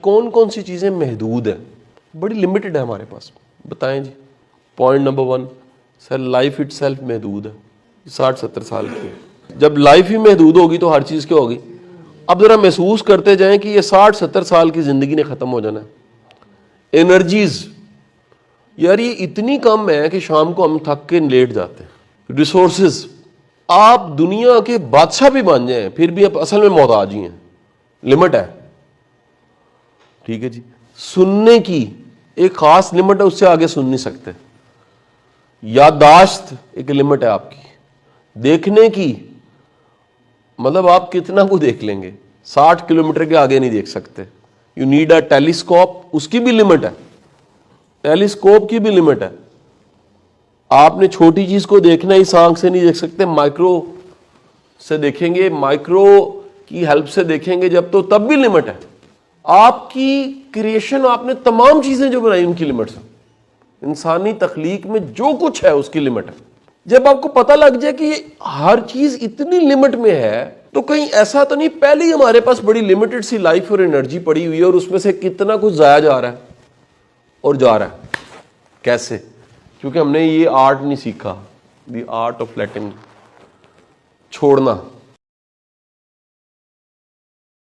کون کون سی چیزیں محدود ہیں؟ بڑی لمیٹڈ ہے ہمارے پاس. بتائیں جی. Point number 1 sir, life itself محدود ہے، 60-70 سال کی. جب لائف ہی محدود ہوگی تو ہر چیز کیا ہوگی؟ اب ذرا محسوس کرتے جائیں کہ یہ 60-70 سال کی زندگی نے ختم ہو جانا ہے. انرجیز یار یہ اتنی کم ہے کہ شام کو ہم تھک کے لیٹ جاتے ہیں. ریسورسز، آپ دنیا کے بادشاہ بھی بن جائیں پھر بھی آپ اصل میں محتاج ہی ہیں. لمٹ ہے. ٹھیک ہے جی. سننے کی ایک خاص لمٹ ہے، اس سے آگے سن نہیں سکتے. یادداشت ایک لمٹ ہے آپ کی. دیکھنے کی مطلب آپ کتنا کو دیکھ لیں گے، 60 کلومیٹر کے آگے نہیں دیکھ سکتے. یو نیڈ اے ٹیلیسکوپ، اس کی بھی لمٹ ہے. ٹیلیسکوپ کی بھی لمٹ ہے. آپ نے چھوٹی چیز کو دیکھنا اس آنکھ سے نہیں دیکھ سکتے، مائکرو سے دیکھیں گے، مائکرو کی ہیلپ سے دیکھیں گے جب، تو تب بھی لمٹ ہے. آپ کی کریشن، آپ نے تمام چیزیں جو بنائی ان کی لمٹ ہے. انسانی تخلیق میں جو کچھ ہے اس کی لمٹ ہے. جب آپ کو پتہ لگ جائے کہ ہر چیز اتنی لمٹ میں ہے تو کہیں ایسا تو نہیں پہلے ہی ہمارے پاس بڑی لمیٹڈ سی لائف اور انرجی پڑی ہوئی ہے اور اس میں سے کتنا کچھ ضائع جا رہا ہے اور جا رہا ہے. کیسے؟ کیونکہ ہم نے یہ آرٹ نہیں سیکھا، دی آرٹ آف لیٹنگ، چھوڑنا.